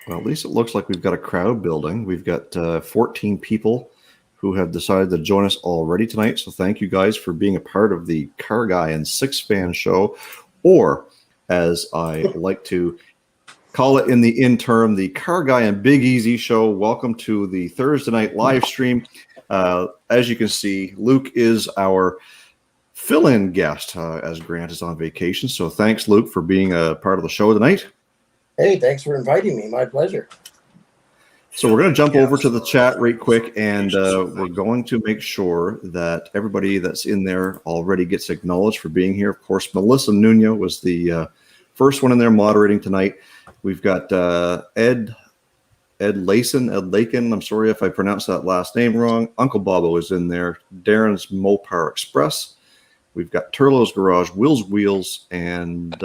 Well, at least it looks like we've got a crowd building. We've got 14 people who have decided to join us already tonight. So thank you guys for being a part of the Car Guy and Six Fan Show, or as I like to call it in the interim, the Car Guy and Big Easy Show. Welcome to the Thursday night live stream. As you can see, Luke is our fill-in guest as Grant is on vacation. So thanks, Luke, for being a part of the show tonight. Hey, thanks for inviting me. My pleasure. So we're going to jump over to the chat right quick, and we're going to make sure that everybody that's in there already gets acknowledged for being here. Of course, Melissa Nuno was the first one in there moderating tonight. We've got Ed Lakin. I'm sorry if I pronounced that last name wrong. Uncle Bobo is in there. Darren's Mopar Express. We've got Turlo's Garage, Will's Wheels, and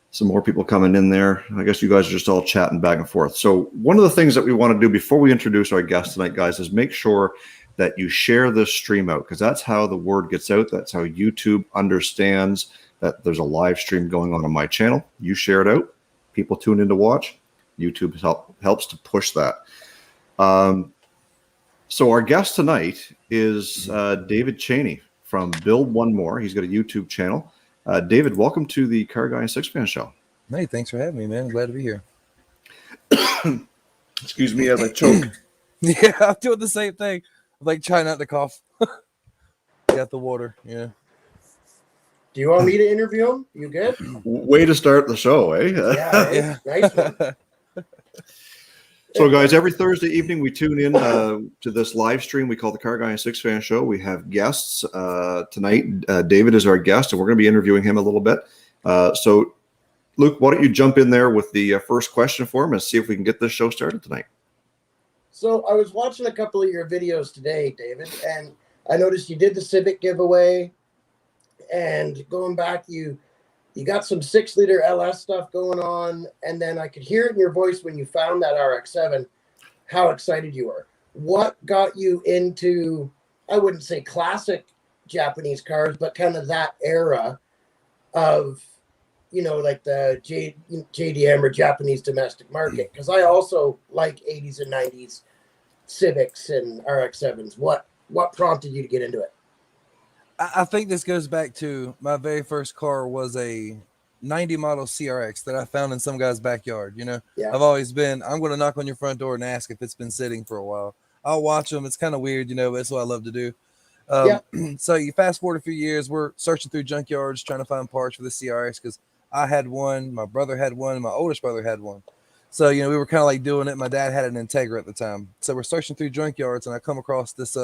some more people coming in there. I guess you guys are just all chatting back and forth. So one of the things that we want to do before we introduce our guest tonight, guys, is make sure that you share this stream out, because that's how the word gets out. That's how YouTube understands that there's a live stream going on my channel. You share it out. People tune in to watch. YouTube helps to push that. So our guest tonight is David Cheney from Build One More. He's got a YouTube channel. David, welcome to the Car Guy and Six Fan Show. Hey, thanks for having me, man. I'm glad to be here. Excuse me as I choke. Yeah, I'm doing the same thing. I'm like trying not to cough. Got the water, yeah. Do you want me to interview him? You good? Way to start the show, eh? Yeah. Nice one. So, guys, every Thursday evening we tune in to this live stream we call the Car Guy and Six Fan Show. We have guests tonight. David is our guest, and we're going to be interviewing him a little bit. So, Luke, why don't you jump in there with the first question for him and see if we can get this show started tonight. So, I was watching a couple of your videos today, David, and I noticed you did the Civic giveaway. And going back, you got some 6-liter LS stuff going on, and then I could hear it in your voice when you found that RX-7, how excited you were. What got you into, I wouldn't say classic Japanese cars, but kind of that era of, like the JDM or Japanese domestic market? Because I also like 80s and 90s Civics and RX-7s. What prompted you to get into it? I think this goes back to my very first car was a 90 model CRX that I found in some guy's backyard. Yeah. I've always been, I'm going to knock on your front door and ask if it's been sitting for a while. I'll watch them. It's kind of weird, but that's what I love to do. So you fast forward a few years, we're searching through junkyards, trying to find parts for the CRX because I had one, my brother had one, and my oldest brother had one. So, we were kind of like doing it. My dad had an Integra at the time. So we're searching through junkyards, and I come across this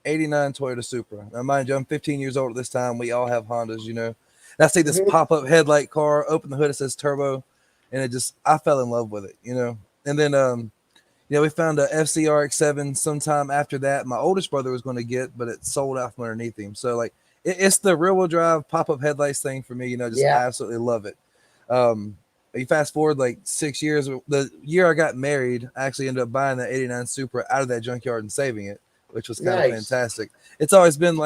89 Toyota Supra. Now, mind you, I'm 15 years old at this time. We all have Hondas, And I see this pop-up headlight car, open the hood, it says turbo, and I fell in love with it, And then, we found a FCRX-7 sometime after that. My oldest brother was going to get, but it sold out from underneath him. So, it's the rear-wheel drive pop-up headlights thing for me, I absolutely love it. You fast forward 6 years. The year I got married, I actually ended up buying that 89 Supra out of that junkyard and saving it, which was kind of fantastic. It's always been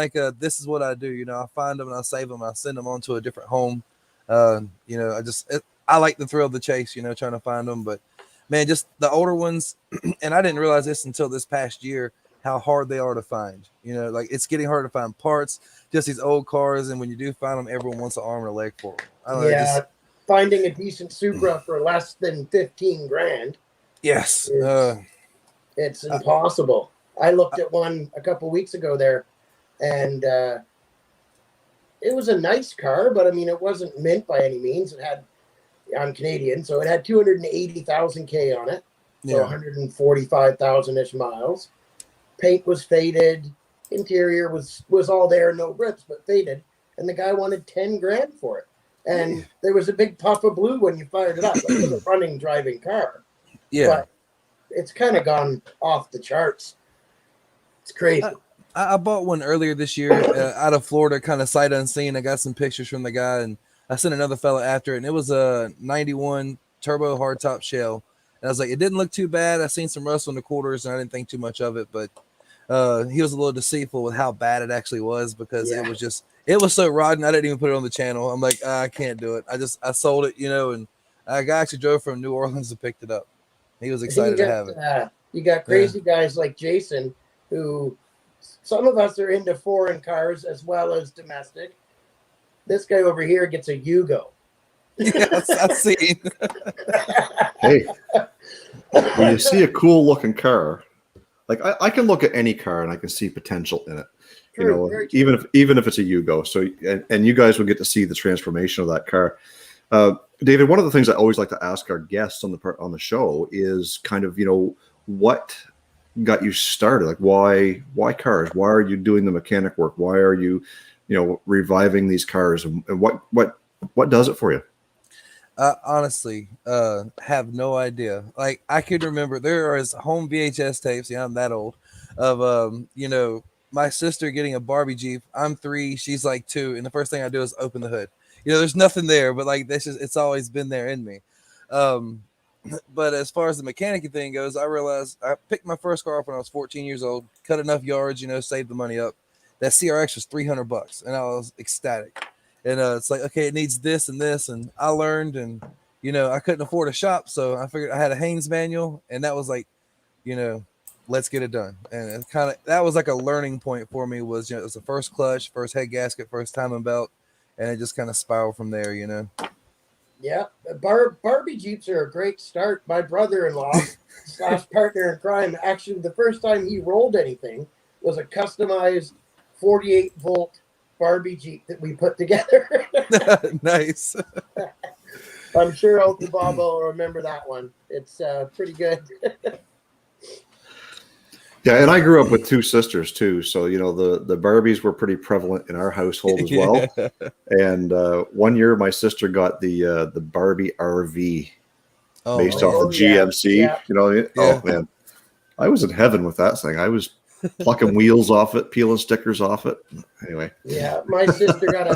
this is what I do. I find them and I save them. I send them on to a different home. I like the thrill of the chase, trying to find them. But man, just the older ones. And I didn't realize this until this past year, how hard they are to find. It's getting hard to find parts, just these old cars. And when you do find them, everyone wants an arm and a leg for them. Finding a decent Supra for less than 15 grand. Yes. It's impossible. I looked at one a couple weeks ago there, and it was a nice car, but it wasn't mint by any means. I'm Canadian, so it had 280,000 K on it, so 145,000-ish miles. Paint was faded, interior was all there, no rips, but faded, and the guy wanted 10 grand for it. And there was a big puff of blue when you fired it up. It was a running, driving car. Yeah. But it's kind of gone off the charts. It's crazy. I bought one earlier this year out of Florida, kind of sight unseen. I got some pictures from the guy, and I sent another fella after it, and it was a 91 turbo hardtop shell. And I was like, it didn't look too bad. I seen some rust on the quarters, and I didn't think too much of it. But he was a little deceitful with how bad it actually was because it was so rotten. I didn't even put it on the channel. I'm like, I can't do it. I sold it, and A guy actually drove from New Orleans and picked it up. He was excited to have it. You got crazy guys like Jason, who some of us are into foreign cars as well as domestic. This guy over here gets a Yugo. Yes, I've seen. Hey, when you see a cool looking car, like I can look at any car and I can see potential in it. True, even if it's a Yugo. So and you guys will get to see the transformation of that car. David, one of the things I always like to ask our guests on the show is kind of, what got you started? Like why cars? Why are you doing the mechanic work? Why are you, reviving these cars? And what does it for you? Honestly, have no idea. Like I could remember there is home VHS tapes. Yeah, I'm that old. Of my sister getting a Barbie Jeep. I'm 3, she's like 2, and the first thing I do is open the hood. There's nothing there, but like it's always been there in me. But as far as the mechanic thing goes, I realized I picked my first car up when I was 14 years old, cut enough yards, saved the money up. That CRX was $300, and I was ecstatic. And it's like, okay, it needs this and this, and I learned, and I couldn't afford a shop, so I figured I had a Haynes manual, and that was like, let's get it done. And it that was like a learning point for me. Was it was the first clutch, first head gasket, first timing belt, and it just kind of spiraled from there. Yeah, Barbie Jeeps are a great start. My brother-in-law / partner in crime, actually, the first time he rolled anything was a customized 48-volt Barbie Jeep that we put together. Nice. I'm sure Olde Bob will remember that one. It's pretty good. Yeah, and I grew up with 2 sisters too, so the Barbies were pretty prevalent in our household as well. Yeah. And one year, my sister got the Barbie RV based off the GMC. Yeah. Oh man, I was in heaven with that thing. I was plucking wheels off it, peeling stickers off it. Anyway. Yeah, my sister got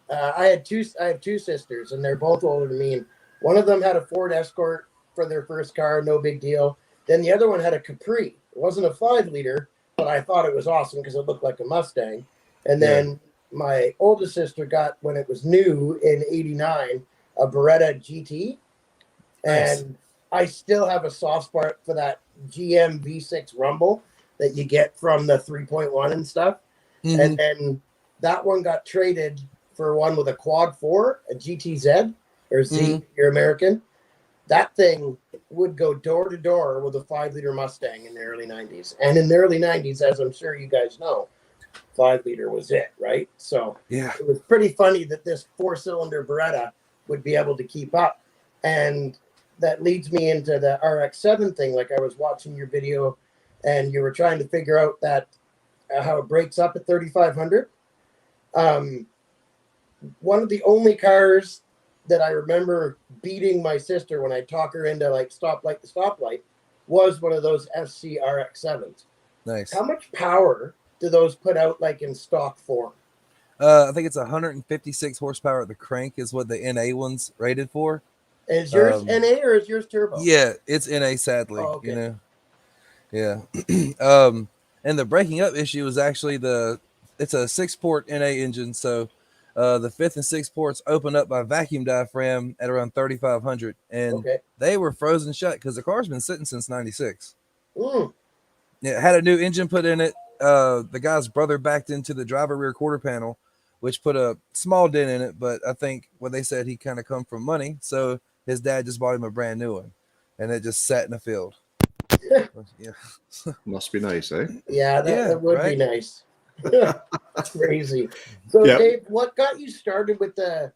I have 2 sisters, and they're both older than me. And one of them had a Ford Escort for their first car, no big deal. Then the other one had a Capri. It wasn't a 5-liter, but I thought it was awesome because it looked like a Mustang. And then my oldest sister got, when it was new in '89, a Beretta GT. Nice. And I still have a soft spot for that GM V6 Rumble that you get from the 3.1 and stuff. Mm-hmm. And then that one got traded for one with a quad 4, a GTZ or Z, you're American. That thing would go door to door with a 5-liter Mustang in the early 90s. And in the early 90s, as I'm sure you guys know, 5-liter was it, right? So it was pretty funny that this 4-cylinder Beretta would be able to keep up. And that leads me into the RX-7 thing. Like I was watching your video and you were trying to figure out that how it breaks up at 3,500. One of the only cars that I remember beating my sister when I talk her into like stoplight to stoplight was one of those FC RX-7s. Nice. How much power do those put out like in stock form? I think it's 156 horsepower at the crank is what the NA one's rated for. Is yours NA or is yours turbo? Yeah, it's NA, sadly. Oh, okay. Yeah. And the breaking up issue is actually it's a 6-port NA engine, so the 5th and 6th ports open up by vacuum diaphragm at around 3,500, and they were frozen shut because the car's been sitting since '96. Yeah, it had a new engine put in it. The guy's brother backed into the driver rear quarter panel, which put a small dent in it, but I think what they said he kind of come from money, so his dad just bought him a brand new one, and it just sat in the field. Yeah. Must be nice, eh? Yeah, that would be nice. Crazy. So Dave, what got you started with the,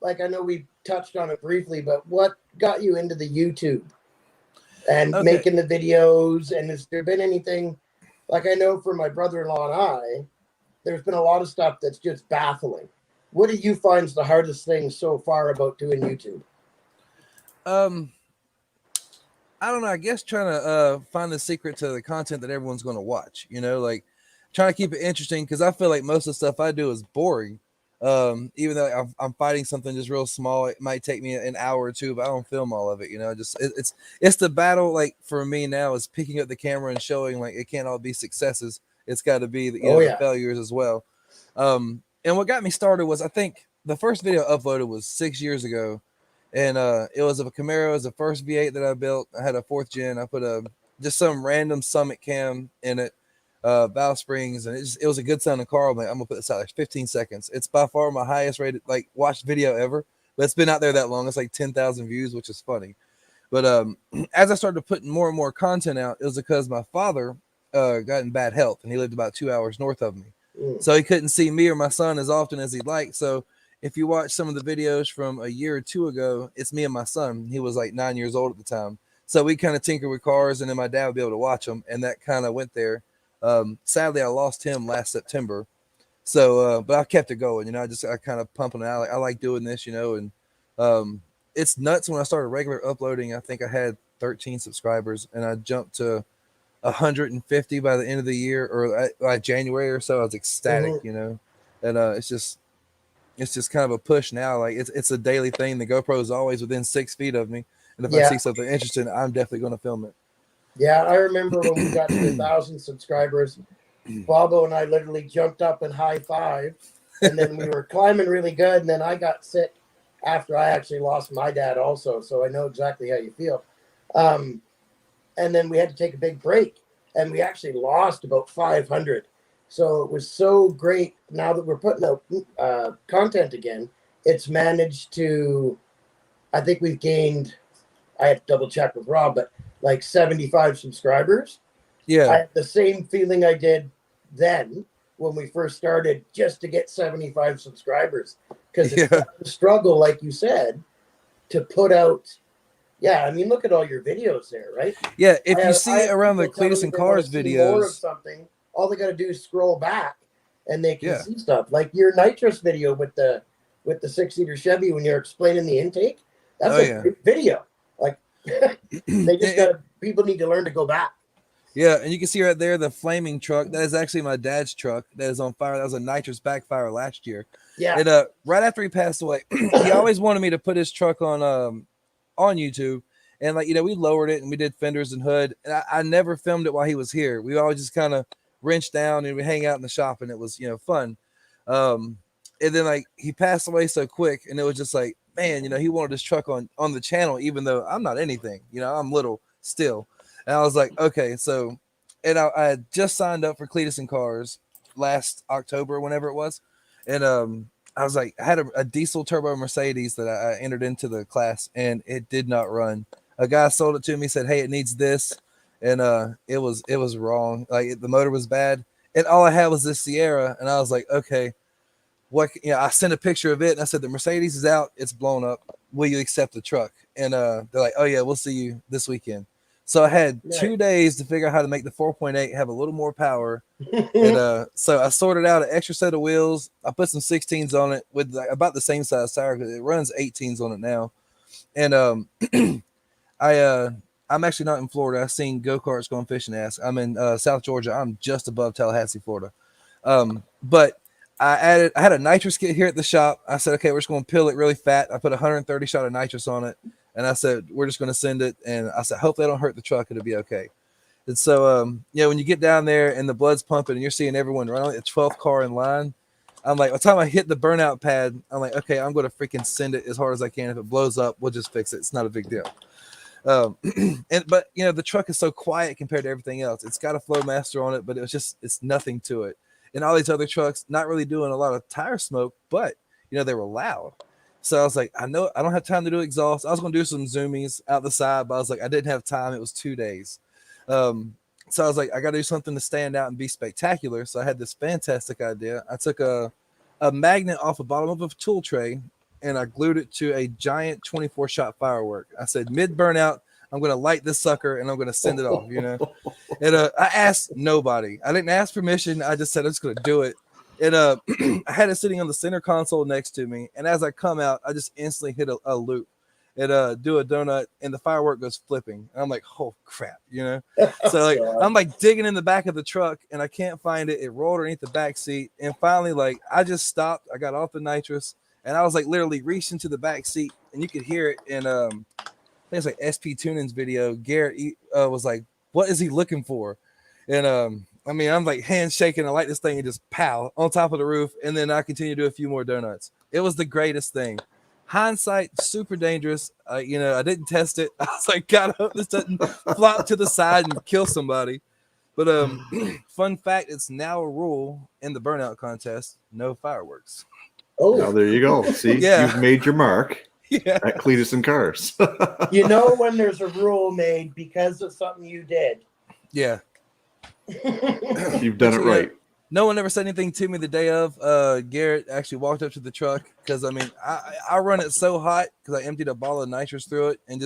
like, I know we touched on it briefly, but what got you into the YouTube and making the videos? And has there been anything, like I know for my brother-in-law and I, there's been a lot of stuff that's just baffling. What do you find is the hardest thing so far about doing YouTube? I don't know. I guess trying to find the secret to the content that everyone's going to watch, like trying to keep it interesting, because I feel like most of the stuff I do is boring. Even though I'm fighting something just real small, it might take me an hour or 2, but I don't film all of it. Just it's the battle. Like for me now is picking up the camera and showing like it can't all be successes. It's got to be the failures as well. And what got me started was, I think the first video uploaded was 6 years ago, and it was a Camaro. It was the first V8 that I built. I had a 4th gen. I put just some random Summit cam in it, valve springs, and it was a good sounding car. I'm gonna put this out like 15 seconds. It's by far my highest rated like watched video ever, but it's been out there that long. It's like 10,000 views, which is funny. But as I started putting more and more content out, it was because my father got in bad health, and he lived about 2 hours north of me, so he couldn't see me or my son as often as he'd like. So if you watch some of the videos from a year or two ago, it's me and my son. He was like 9 years old at the time. So we kind of tinker with cars, and then my dad would be able to watch them, and that kind of went there. Sadly, I lost him last September. So, but I kept it going. You know, I kind of pumping it out. I like doing this, you know, and it's nuts. When I started regular uploading, I think I had 13 subscribers, and I jumped to 150 by the end of the year, or by January or so. I was ecstatic, you know, and it's just kind of a push now. Like it's a daily thing. The GoPro is always within 6 feet of me, and if I see something interesting, I'm definitely going to film it. Yeah, I remember when we got to 1,000 subscribers, Bobo and I literally jumped up and high-fived, and then we were climbing really good, and then I got sick after I actually lost my dad also, so I know exactly how you feel. And then we had to take a big break, and we actually lost about 500. So it was so great. Now that we're putting out content again, it's managed to, I think we've gained, I have to double check with Rob, but like 75 subscribers. Yeah. I had the same feeling I did then when we first started, just to get 75 subscribers. Because it's a struggle, like you said, to put out. Yeah, I mean, look at all your videos there, right? Yeah, if you see around the Cletus and Cars videos, more of something, all they got to do is scroll back, and they can see stuff. Like your nitrous video with the 6-liter Chevy when you're explaining the intake. That's a great video. Like they just got people need to learn to go back. Yeah, and you can see right there the flaming truck. That is actually my dad's truck that is on fire. That was a nitrous backfire last year. Yeah. And right after he passed away, he always wanted me to put his truck on YouTube. And like, you know, we lowered it and we did fenders and hood. And I never filmed it while he was here. We always just kind of wrenched down and we hang out in the shop, and it was, you know, fun. And then like he passed away so quick, and it was just like, man, you know, he wanted his truck on the channel, even though I'm not anything, you know, I'm little still. And I was like, okay, so, and I had just signed up for Cletus and Cars last October, whenever it was. And I was like, I had a diesel turbo Mercedes that I entered into the class, and it did not run. A guy sold it to me, said, hey, it needs this. And it was wrong. Like the motor was bad. And all I had was this C.A.R. And I was like, okay, what, you know, I sent a picture of it, and I said, the Mercedes is out. It's blown up. Will you accept the truck? And they're like, oh yeah, we'll see you this weekend. So I had 2 days to figure out how to make the 4.8 have a little more power. And so I sorted out an extra set of wheels. I put some 16s on it with like about the same size tire, because it runs 18s on it now. And I'm actually not in Florida. I've seen go-karts going fishing ass. I'm in South Georgia. I'm just above Tallahassee, Florida. But I had a nitrous kit here at the shop. I said, okay, we're just going to peel it really fat. I put 130 shot of nitrous on it. And I said, we're just going to send it. And I said, hopefully I don't hurt the truck. It'll be okay. And so, yeah, when you get down there and the blood's pumping and you're seeing everyone run like the 12th car in line, I'm like, by the time I hit the burnout pad, I'm like, okay, I'm going to freaking send it as hard as I can. If it blows up, we'll just fix it. It's not a big deal. But you know, the truck is so quiet compared to everything else. It's got a Flowmaster on it, but it's nothing to it. And all these other trucks, not really doing a lot of tire smoke, but you know, they were loud. So I was like, I know I don't have time to do exhaust. I was going to do some zoomies out the side, but I was like, I didn't have time. It was 2 days. So I was like, I got to do something to stand out and be spectacular. So I had this fantastic idea. I took a magnet off the bottom of a tool tray, and I glued it to a giant 24-shot firework. I said, mid burnout, I'm going to light this sucker and I'm going to send it off, you know? And I asked nobody. I didn't ask permission. I just said, I'm just going to do it. And I had it sitting on the center console next to me. And as I come out, I just instantly hit a loop and do a donut, and the firework goes flipping. And I'm like, oh crap, you know? So like, I'm like digging in the back of the truck and I can't find it. It rolled underneath the back seat. And finally, like, I just stopped. I got off the nitrous and I was like literally reaching to the back seat, and you could hear it. And I think it's like SP Tuning's video. Garrett was like, what is he looking for? And I mean, I'm like hands shaking. I light this thing and just pow on top of the roof. And then I continue to do a few more donuts. It was the greatest thing. hindsight, super dangerous. I didn't test it. I was like, God, I hope this doesn't flop to the side and kill somebody. But fun fact, it's now a rule in the burnout contest: no fireworks. Oh, now there you go. See, you've made your mark at Cletus and Cars. You know when there's a rule made because of something you did. Yeah. You've done it right. No one ever said anything to me the day of. Garrett actually walked up to the truck because I run it so hot because I emptied a ball of nitrous through it and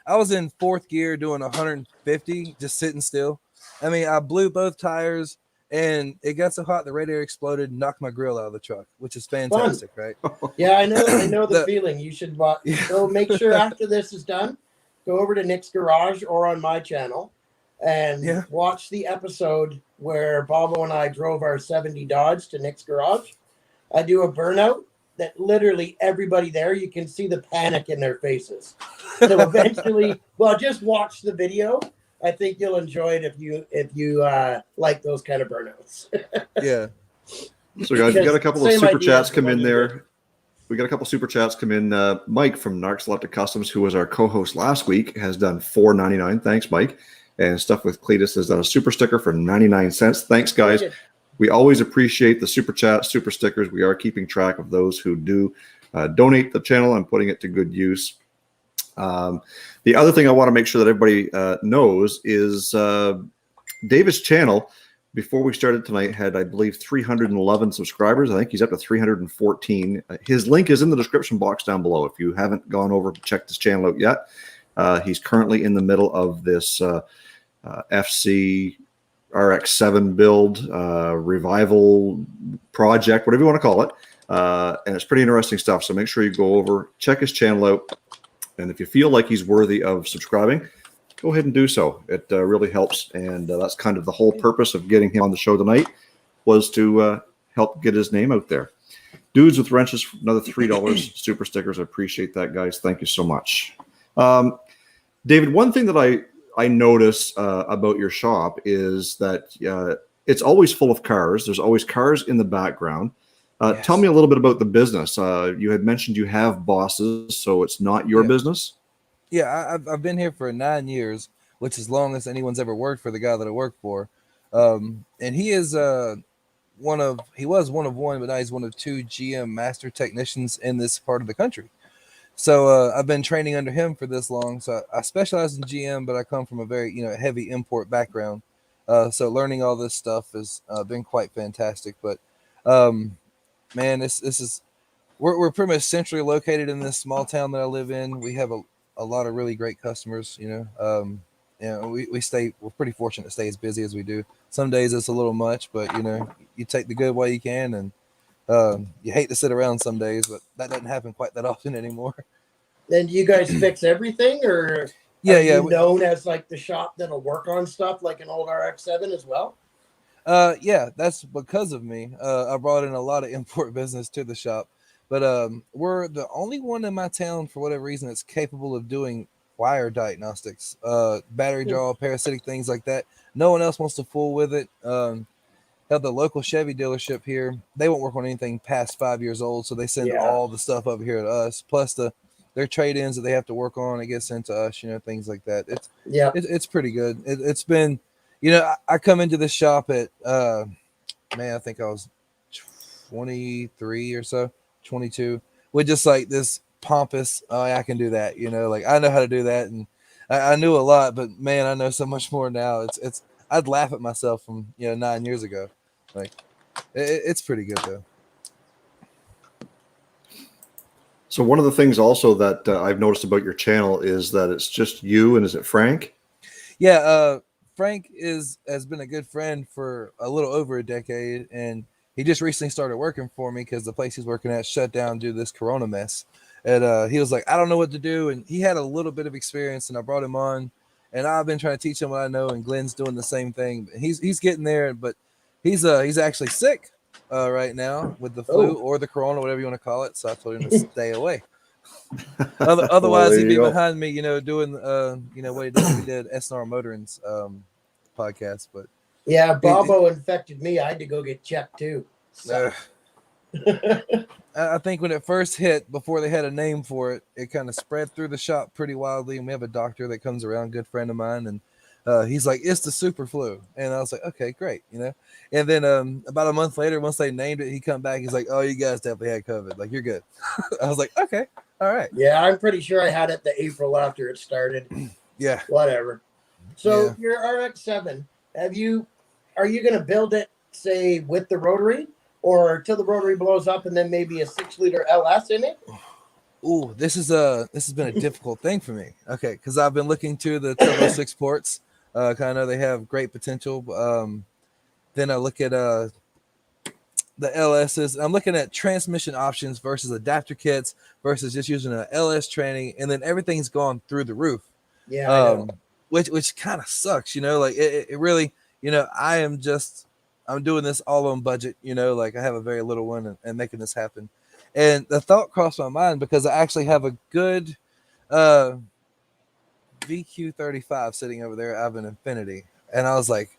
I was in fourth gear doing 150, just sitting still. I mean, I blew both tires and it got so hot the radiator exploded and knocked my grill out of the truck, which is fantastic, right? Yeah, I know the feeling. You should go make sure after this is done, go over to Nick's Garage or on my channel and watch the episode where Bobo and I drove our 70 Dodge to Nick's Garage. I do a burnout that literally everybody there, you can see the panic in their faces. So eventually, just watch the video. I think you'll enjoy it if you like those kind of burnouts. Yeah. So guys, we got a couple of super chats come in there. We got a couple super chats come in. Mike from Narc Selected Customs, who was our co-host last week, has done $4.99. Thanks, Mike. And Stuff with Cletus has done a super sticker for 99 cents. Thanks, guys. We always appreciate the super chats, super stickers. We are keeping track of those who do donate the channel and putting it to good use. The other thing I want to make sure that everybody knows is David's channel, before we started tonight, had, I believe, 311 subscribers. I think he's up to 314. His link is in the description box down below. If you haven't gone over to check this channel out yet, he's currently in the middle of this FC RX-7 build, revival project, whatever you want to call it. And it's pretty interesting stuff. So make sure you go over, check his channel out. And if you feel like he's worthy of subscribing, go ahead and do so. It really helps. And that's kind of the whole purpose of getting him on the show tonight, was to help get his name out there. Dudes with Wrenches, another $3 super stickers. I appreciate that, guys. Thank you so much. David, one thing that I notice about your shop is that it's always full of cars. There's always cars in the background. Tell me a little bit about the business. You had mentioned you have bosses, so it's not your business. Yeah, I've been here for 9 years, which is long as anyone's ever worked for the guy that I work for. And he is one of one, but now he's one of 2 GM master technicians in this part of the country. So I've been training under him for this long. So I specialize in GM, but I come from a very heavy import background. So learning all this stuff has been quite fantastic. But man, this is we're pretty much centrally located in this small town that I live in. We have a lot of really great customers. We're pretty fortunate to stay as busy as we do. Some days it's a little much, but you take the good while you can, and you hate to sit around some days, but that doesn't happen quite that often anymore. Then do you guys fix everything, or are you known as like the shop that'll work on stuff like an old RX-7 as well? Yeah, that's because of me. I brought in a lot of import business to the shop, but we're the only one in my town, for whatever reason, that's capable of doing wire diagnostics, battery draw, parasitic, things like that. No one else wants to fool with it. Have the local Chevy dealership here. They won't work on anything past 5 years old, so they send all the stuff over here to us. Plus their trade-ins that they have to work on, it gets sent to us. Things like that. It's pretty good. It's been, I come into this shop at I think I was 23 or so, 22, with just like this pompous, I can do that. Like I know how to do that, and I knew a lot, but man, I know so much more now. It's I'd laugh at myself from 9 years ago. Like it's pretty good though. So one of the things also that I've noticed about your channel is that it's just you, and is it Frank? Yeah, Frank has been a good friend for a little over a decade, and he just recently started working for me because the place he's working at shut down due to this Corona mess. And he was like, I don't know what to do, and he had a little bit of experience, and I brought him on. And I've been trying to teach him what I know, and Glenn's doing the same thing. He's getting there, but he's actually sick right now with the flu or the Corona, whatever you want to call it. So I told him to stay away. Otherwise, he'd be behind me, doing what he did. He did S&R Motoring's podcast, but yeah, Bobo infected me. I had to go get checked too. So. I think when it first hit, before they had a name for it, it kind of spread through the shop pretty wildly. And we have a doctor that comes around, good friend of mine, and he's like, "It's the super flu," and I was like, "Okay, great," you know. And then about a month later, once they named it, he come back. He's like, "Oh, you guys definitely had COVID. Like, you're good." I was like, "Okay, all right." Yeah, I'm pretty sure I had it the April after it started. Yeah, whatever. So yeah. your RX-7, are you going to build it, say, with the rotary, or till the rotary blows up, and then maybe a 6-liter LS in it? Ooh, this has been a difficult thing for me. Okay, because I've been looking to the Turbo 6 ports. Kind of know they have great potential. Then I look at the LSs. I'm looking at transmission options versus adapter kits versus just using an LS training, and then everything's gone through the roof. Yeah, I know. Which kind of sucks, you know. Like it really, you know. I'm doing this all on budget, you know. Like I have a very little one, and making this happen. And the thought crossed my mind because I actually have a good VQ35 sitting over there. I have an Infinity, and I was like,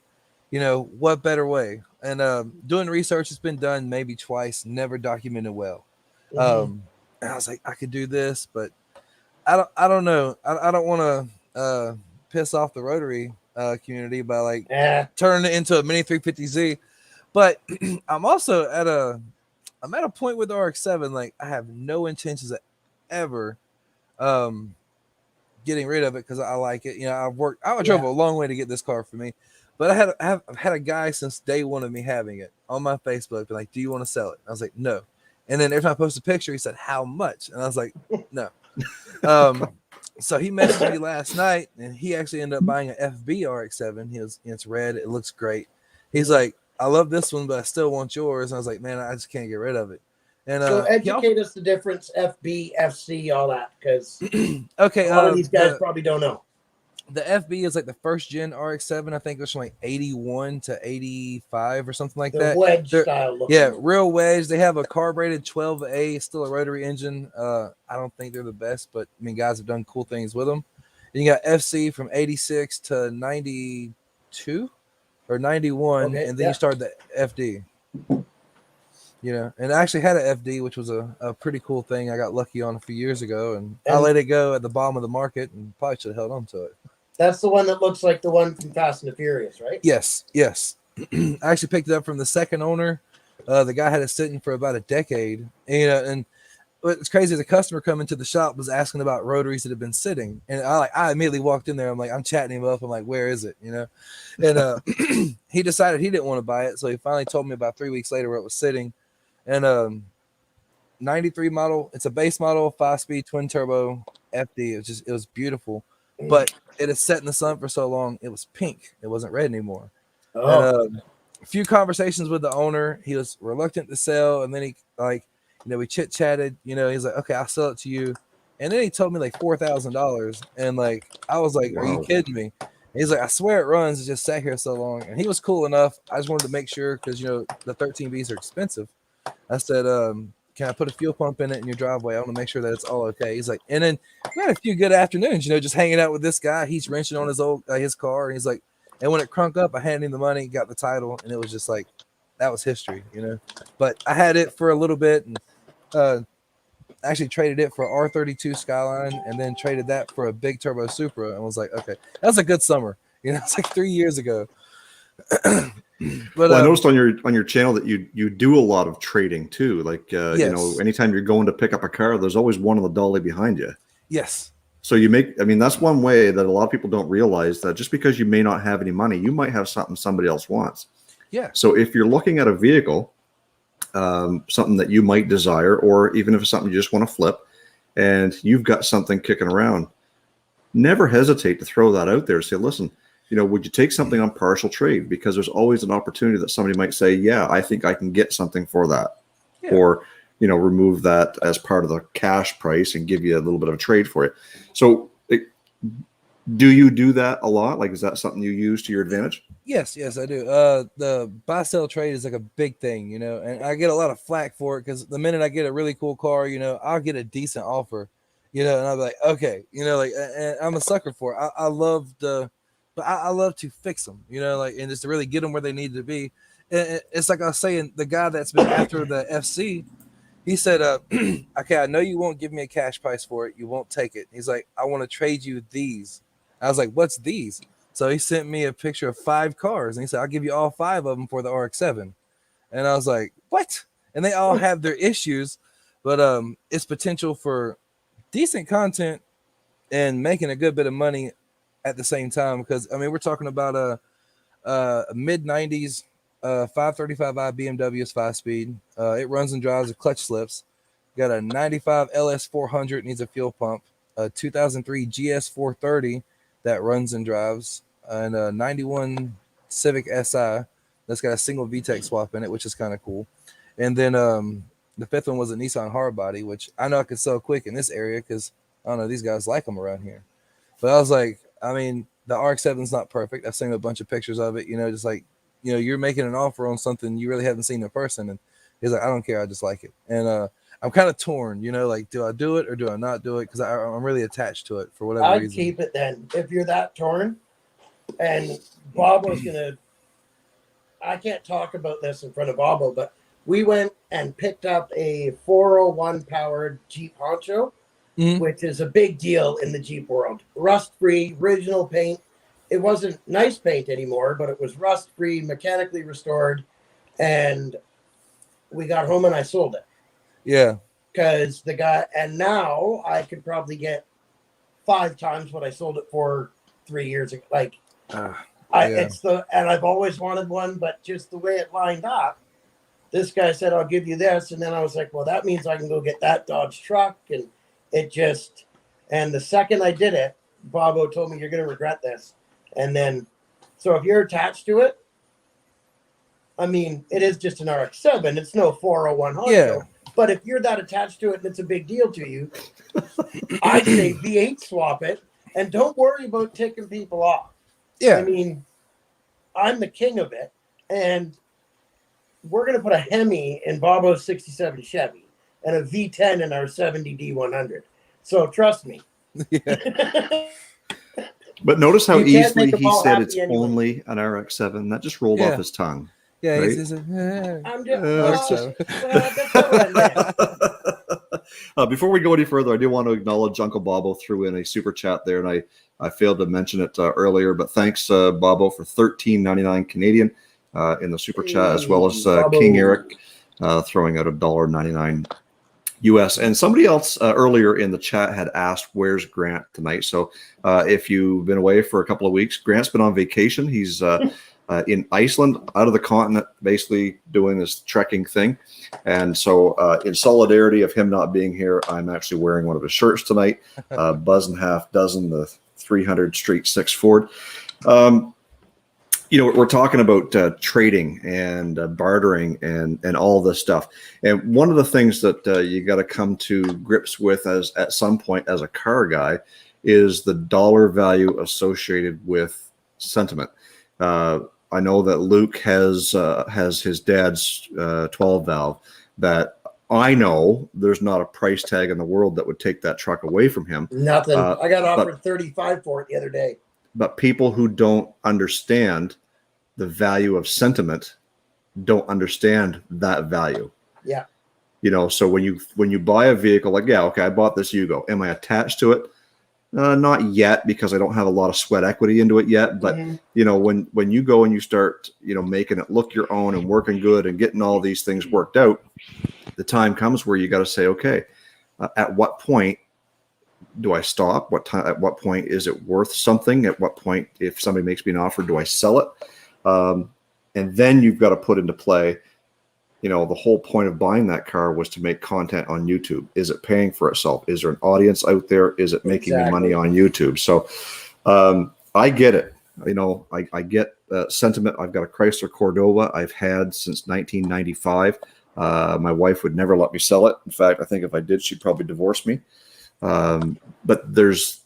you know, what better way? And doing research has been done maybe twice, never documented well. And I was like, I could do this, but I don't know. I don't want to piss off the rotary community by like turning it into a mini 350Z. But I'm at a point with the RX-7, like I have no intentions of ever getting rid of it because I like it. You know, I drove a long way to get this car for me, but I've had a guy since day one of me having it on my Facebook, like, "Do you want to sell it?" I was like, "No." And then every time I post a picture, he said, "How much?" And I was like, "No." So he messaged me last night, and he actually ended up buying an FB RX-7. It's red. It looks great. He's like, "I love this one, but I still want yours." And I was like, "Man, I just can't get rid of it." And so educate us the difference, FB, FC, all that, because okay, a lot of these guys probably don't know. The FB is like the first gen RX-7. I think it was from like 81 to 85 or something like that. Wedge style looking. Yeah, real wedge. They have a carbureted 12A, still a rotary engine. I don't think they're the best, but I mean, guys have done cool things with them. And you got FC from 86 to 92 or 91, and then you start the FD. You know, and I actually had an FD, which was a pretty cool thing. I got lucky on a few years ago, and I let it go at the bottom of the market and probably should have held on to it. That's the one that looks like the one from Fast and the Furious, right? Yes. I actually picked it up from the second owner. The guy had it sitting for about a decade. And what's crazy, the customer coming to the shop was asking about rotaries that have been sitting. And I immediately walked in there. I'm like, I'm chatting him up. I'm like, where is it? You know? And he decided he didn't want to buy it. So he finally told me about 3 weeks later where it was sitting. And 93 model, it's a base model, 5-speed twin turbo FD. It was beautiful. But it had set in the sun for so long, it was pink. It wasn't red anymore. And a few conversations with the owner, he was reluctant to sell. And then he we chit chatted, he's like, okay, I'll sell it to you. And then he told me like $4,000. And like, I was like, wow. Are you kidding me? And he's like, I swear it runs. It just sat here so long. And he was cool enough. I just wanted to make sure because, the 13Bs are expensive. I said, can I put a fuel pump in it in your driveway? I want to make sure that it's all okay. He's like, and then we had a few good afternoons, just hanging out with this guy. He's wrenching on his car. And he's like, and when it crunk up, I handed him the money, got the title. And it was just like, that was history, but I had it for a little bit and actually traded it for an R32 Skyline and then traded that for a big turbo Supra. And was like, okay, that was a good summer. It's like 3 years ago. But I noticed on your channel that you do a lot of trading too. Like yes. Anytime you're going to pick up a car, there's always one on the dolly behind you. Yes. So that's one way that a lot of people don't realize that just because you may not have any money, you might have something somebody else wants. Yeah. So if you're looking at a vehicle, something that you might desire, or even if it's something you just want to flip, and you've got something kicking around, never hesitate to throw that out there. Say, listen. Would you take something on partial trade? Because there's always an opportunity that somebody might say, yeah, I think I can get something for that. Yeah. Or, remove that as part of the cash price and give you a little bit of a trade for it. So do you do that a lot? Like, is that something you use to your advantage? Yes, I do. The buy sell trade is like a big thing, and I get a lot of flack for it because the minute I get a really cool car, I'll get a decent offer, and I'll be like, okay, and I'm a sucker for it. I love to fix them, and just to really get them where they need to be. it's like I was saying, the guy that's been after the FC, he said, okay, I know you won't give me a cash price for it. You won't take it. He's like, I want to trade you these. I was like, what's these? So he sent me a picture of 5 cars, and he said, I'll give you all 5 of them for the RX-7. And I was like, what? And they all have their issues, but it's potential for decent content and making a good bit of money at the same time. Because, I mean, we're talking about a mid-90s 535i BMW is 5-speed. It runs and drives with clutch slips. Got a 95 LS 400, needs a fuel pump. A 2003 GS 430 that runs and drives. And a 91 Civic Si that's got a single VTEC swap in it, which is kind of cool. And then the 5th one was a Nissan hardbody, which I know I could sell quick in this area because I don't know, these guys like them around here. But I was like, I mean, the RX-7's not perfect. I've seen a bunch of pictures of it, just like, you're making an offer on something you really haven't seen in person. And he's like, I don't care. I just like it. And I'm kind of torn, like, do I do it or do I not do it? Because I'm really attached to it for whatever reason. I'd keep it then. If you're that torn, and Bobo's going to, I can't talk about this in front of Bobo, but we went and picked up a 401 powered Jeep Honcho, which is a big deal in the Jeep world. Rust-free, original paint. It wasn't nice paint anymore, but it was rust-free, mechanically restored, and we got home and I sold it. Yeah. Because the guy, and now I could probably get 5 times what I sold it for 3 years ago. Like, it's and I've always wanted one, but just the way it lined up, this guy said, I'll give you this. And then I was like, well, that means I can go get that Dodge truck. And it just, and the second I did it, Bobo told me, you're going to regret this. And then, so if you're attached to it, I mean, it is just an RX-7. It's no 401 Honcho. Yeah. But if you're that attached to it and it's a big deal to you, I'd say V8 swap it and don't worry about ticking people off. Yeah. I mean, I'm the king of it. And we're going to put a Hemi in Bobo's 67 Chevy and a V10 in our 70 D100. So trust me. Yeah. But notice how easily he said it's only an RX-7. That just rolled off his tongue. Yeah, right? I'm just. That's not what I meant. Before we go any further, I do want to acknowledge Uncle Bobo threw in a super chat there, and I failed to mention it earlier. But thanks, Bobo, for $13.99 Canadian in the super chat, as well as King Eric throwing out $1.99 US. And somebody else earlier in the chat had asked, where's Grant tonight? So if you've been away for a couple of weeks, Grant's been on vacation. He's in Iceland, out of the continent, basically doing this trekking thing. And so in solidarity of him not being here, I'm actually wearing one of his shirts tonight, Buzz and Half Dozen, the 300 Street 6 Ford. We're talking about trading and bartering and all this stuff. And one of the things that you got to come to grips with as at some point as a car guy is the dollar value associated with sentiment. I know that Luke has his dad's 12 valve that I know there's not a price tag in the world that would take that truck away from him. Nothing. I got offered 35 for it the other day. But people who don't understand the value of sentiment don't understand that value. Yeah. So when you buy a vehicle, like, yeah, okay, I bought this Yugo. Am I attached to it? Not yet, because I don't have a lot of sweat equity into it yet. But when you go and you start, making it look your own and working good and getting all these things worked out, the time comes where you got to say, okay, at what point do I stop? At what point is it worth something? At what point, if somebody makes me an offer, do I sell it? And then you've got to put into play, the whole point of buying that car was to make content on YouTube. Is it paying for itself? Is there an audience out there? Is it making me money on YouTube? So I get it. I get sentiment. I've got a Chrysler Cordova I've had since 1995. My wife would never let me sell it. In fact, I think if I did, she'd probably divorce me. But there's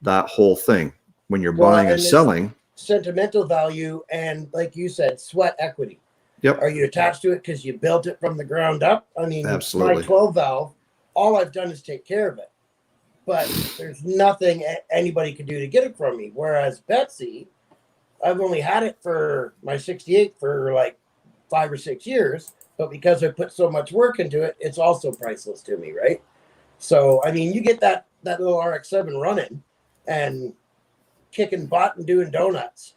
that whole thing when you're buying and selling. Sentimental value and, like you said, sweat equity. Yep. Are you attached to it because you built it from the ground up? I mean, absolutely. My 12 valve, all I've done is take care of it. But there's nothing anybody can do to get it from me. Whereas Betsy, I've only had it for my 68 for like 5 or 6 years, but because I put so much work into it, it's also priceless to me, right? So, I mean, you get that little RX-7 running and kicking butt and doing donuts,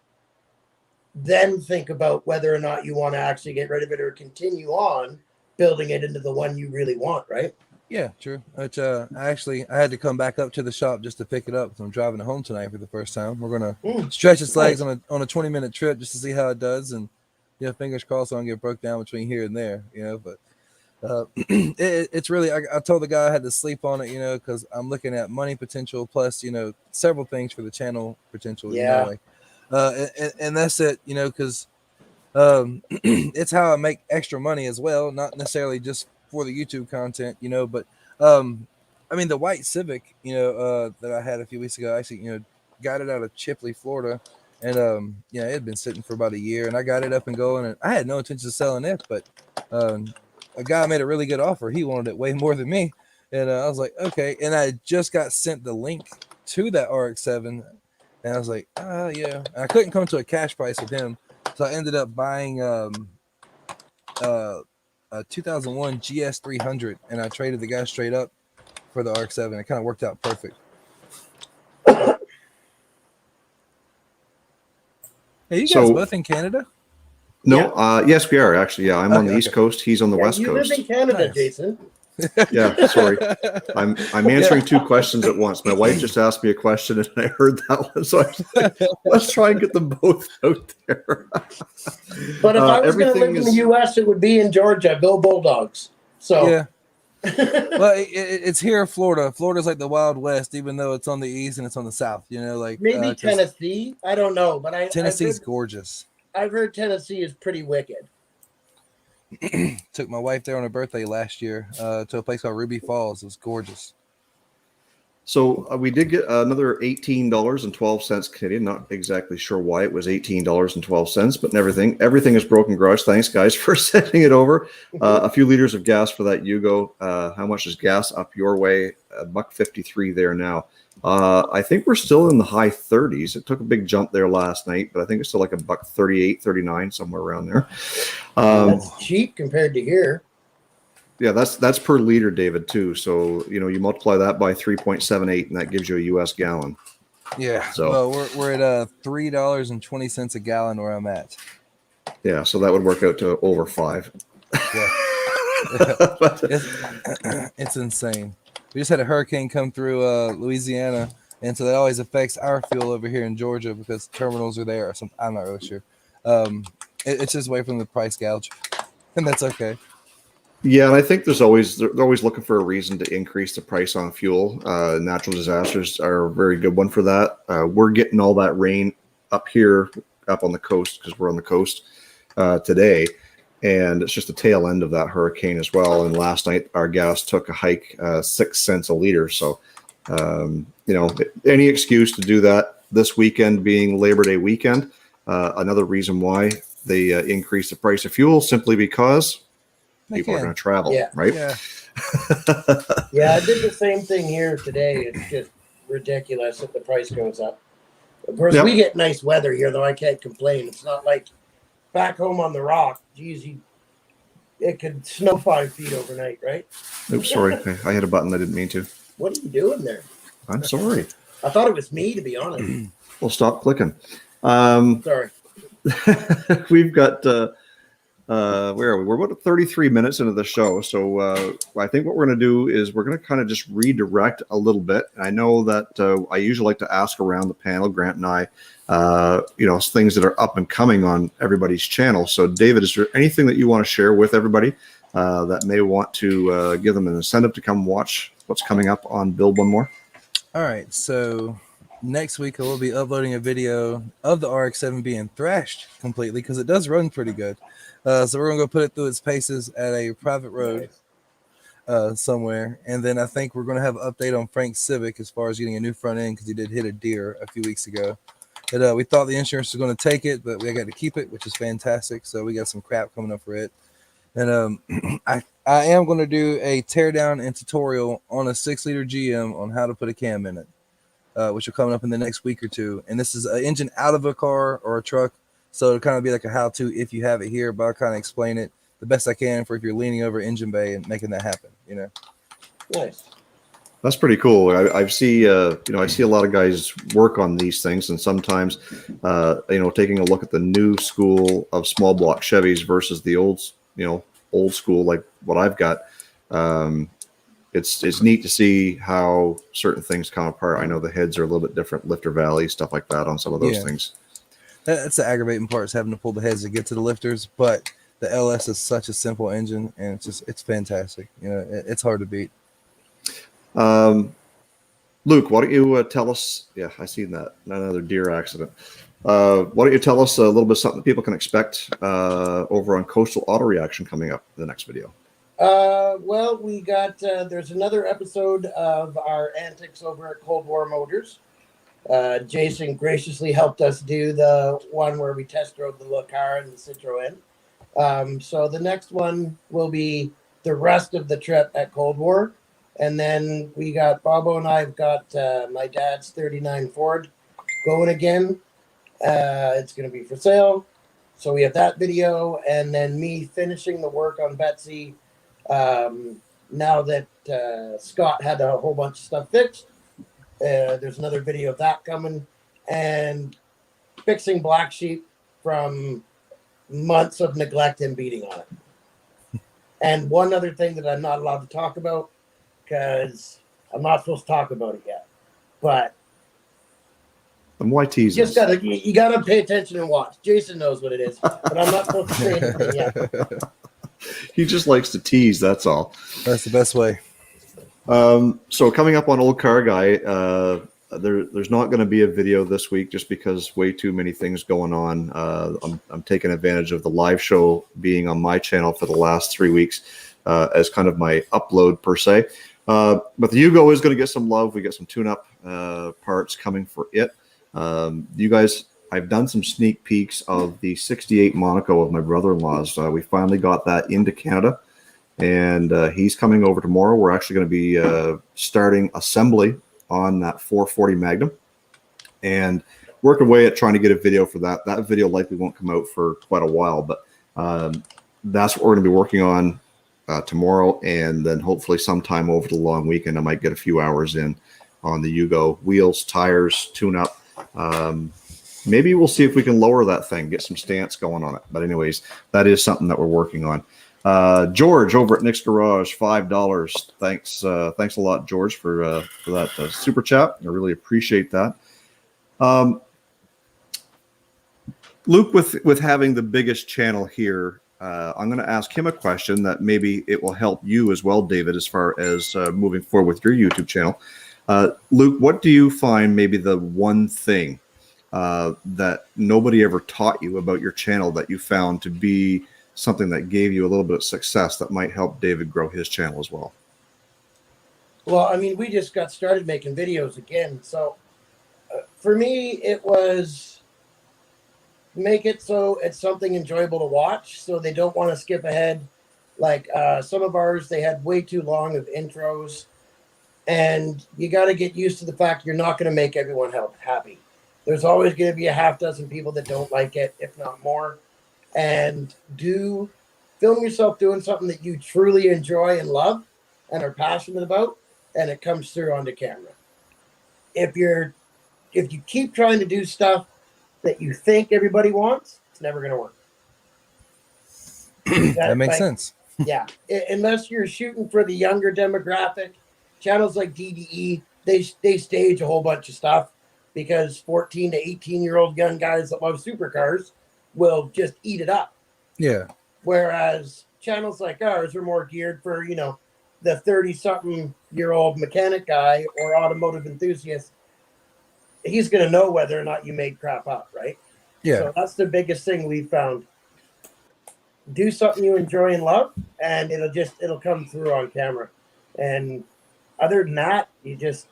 then think about whether or not you want to actually get rid of it or continue on building it into the one you really want, right? Yeah, true. Which I had to come back up to the shop just to pick it up because I'm driving it home tonight for the first time. We're gonna stretch its legs on a 20-minute trip just to see how it does, and fingers crossed I don't get broke down between here and there, But it's really I told the guy I had to sleep on it, because I'm looking at money potential plus several things for the channel potential, and that's it, because it's how I make extra money as well, not necessarily just for the YouTube content, but I mean the white Civic, that I had a few weeks ago, I actually, got it out of Chipley, Florida, and it had been sitting for about a year, and I got it up and going, and I had no intention of selling it, but a guy made a really good offer. He wanted it way more than me, and I was like, okay, and I just got sent the link to that RX-7, and I was like, yeah, and I couldn't come to a cash price with him. So I ended up buying a 2001 GS300, and I traded the guy straight up for the RX-7. It kind of worked out perfect. Hey, you guys both in Canada? No, yes, we are actually. Yeah, I'm on the East Coast. He's on the West Coast. You live in Canada, nice. Jason. Yeah, sorry. I'm answering two questions at once. My wife just asked me a question, and I heard that one, so I was like, let's try and get them both out there. But if I was going to live in the U.S., it would be in Georgia. Go Bulldogs. So yeah. Well, it's here in Florida. Florida's like the Wild West, even though it's on the east and it's on the south. Like maybe Tennessee. I don't know, but Tennessee's gorgeous. I've heard Tennessee is pretty wicked. Took my wife there on her birthday last year to a place called Ruby Falls. It was gorgeous. So we did get another $18.12 Canadian. Not exactly sure why it was $18.12, but everything is broken garage. Thanks, guys, for sending it over. A few liters of gas for that Yugo. How much is gas up your way? $1.53 there now. I think we're still in the high 30s. It took a big jump there last night, but I think it's still like $1.38, 39, somewhere around there. That's cheap compared to here. Yeah, that's per liter, David, too. So, you multiply that by 3.78, and that gives you a U.S. gallon. Yeah. So well, we're at $3.20 a gallon where I'm at. Yeah, so that would work out to over 5. Yeah. It's insane. We just had a hurricane come through Louisiana, and so that always affects our fuel over here in Georgia because terminals are there or something. I'm not really sure. It's just away from the price gouge, and that's okay. Yeah, and I think they're always looking for a reason to increase the price on fuel. Natural disasters are a very good one for that. We're getting all that rain up here, up on the coast, because we're on the coast today. And it's just the tail end of that hurricane as well. And last night, our gas took a hike, 6 cents a liter. So, any excuse to do that this weekend being Labor Day weekend. Another reason why they increased the price of fuel, simply because people are going to travel, right? Yeah. Yeah, I did the same thing here today. It's just ridiculous that the price goes up. Of course, we get nice weather here, though I can't complain. It's not like back home on the rock. Geez, it could snow 5 feet overnight, right? Oops, sorry. I hit a button I didn't mean to. What are you doing there? I'm sorry. I thought it was me, to be honest. Well, stop clicking. Sorry. We've got... where are we? We're about 33 minutes into the show. So I think what we're going to do is we're going to kind of just redirect a little bit. I know that I usually like to ask around the panel, Grant and I, things that are up and coming on everybody's channel. So David, is there anything that you want to share with everybody that may want to give them an incentive to come watch what's coming up on Build One More? All right. So next week I will be uploading a video of the RX-7 being thrashed completely because it does run pretty good. So we're going to go put it through its paces at a private road somewhere. And then I think we're going to have an update on Frank's Civic as far as getting a new front end because he did hit a deer a few weeks ago. But we thought the insurance was going to take it, but we got to keep it, which is fantastic. So we got some crap coming up for it. And I am going to do a teardown and tutorial on a 6-liter GM on how to put a cam in it, which will come up in the next week or two. And this is an engine out of a car or a truck. So it'll kind of be like a how-to if you have it here, but I'll kind of explain it the best I can for if you're leaning over engine bay and making that happen, you know. Nice. That's pretty cool. I see, I see a lot of guys work on these things, and sometimes, taking a look at the new school of small block Chevys versus the old school, like what I've got. It's neat to see how certain things come apart. I know the heads are a little bit different, lifter valley, stuff like that on some of those things. That's the aggravating part, is having to pull the heads to get to the lifters, but the LS is such a simple engine, and it's fantastic. You know, it's hard to beat. Luke, why don't you tell us? Yeah, I seen that. Another deer accident. Why don't you tell us a little bit of something that people can expect over on Coastal Auto Reaction coming up in the next video? Well, we got there's another episode of our antics over at Cold War Motors. Jason graciously helped us do the one where we test drove the Olde Carr and the Citroen. So the next one will be the rest of the trip at Cold War. And then we got Bobo and I've got my dad's 39 Ford going again. It's going to be for sale. So we have that video, and then me finishing the work on Betsy. Now that Scott had a whole bunch of stuff fixed, there's another video of that coming, and fixing Black Sheep from months of neglect and beating on it. And one other thing that I'm not allowed to talk about, because I'm not supposed to talk about it yet, but and why tease you gotta pay attention and watch. Jason knows what it is, but I'm not supposed to say anything yet. He just likes to tease, that's all. That's the best way. So coming up on Olde Carr Guy, there's not going to be a video this week just because way too many things going on. I'm taking advantage of the live show being on my channel for the last 3 weeks as kind of my upload per se. But the Yugo is going to get some love. We get some tune-up parts coming for it. You guys, I've done some sneak peeks of the 68 Monaco of my brother-in-law's. We finally got that into Canada, and he's coming over tomorrow. We're actually going to be starting assembly on that 440 Magnum and work away at trying to get a video for that. That video likely won't come out for quite a while, but that's what we're going to be working on tomorrow, and then hopefully sometime over the long weekend I might get a few hours in on the Yugo wheels, tires, tune-up. Maybe we'll see if we can lower that thing, get some stance going on it. But anyways, that is something that we're working on. George over at Nick's Garage, $5. Thanks a lot, George, for that super chat. I really appreciate that. Luke, with having the biggest channel here, I'm going to ask him a question that maybe it will help you as well, David, as far as moving forward with your YouTube channel. Luke, what do you find maybe the one thing that nobody ever taught you about your channel that you found to be something that gave you a little bit of success that might help David grow his channel as well? Well, I mean, we just got started making videos again. So for me, it was make it so it's something enjoyable to watch, so they don't want to skip ahead. Like some of ours, they had way too long of intros, and you got to get used to the fact you're not going to make everyone happy. There's always going to be a half dozen people that don't like it, if not more. And film yourself doing something that you truly enjoy and love and are passionate about, and it comes through onto camera. If you keep trying to do stuff that you think everybody wants, it's never going to work. That makes sense. Yeah. Unless you're shooting for the younger demographic, channels like DDE, they stage a whole bunch of stuff because 14 to 18-year-old young guys that love supercars will just eat it up. Yeah. Whereas channels like ours are more geared for, the 30-something-year-old mechanic guy or automotive enthusiast. He's going to know whether or not you made crap up, right? Yeah. So that's the biggest thing we've found. Do something you enjoy and love, and it'll come through on camera. And other than that,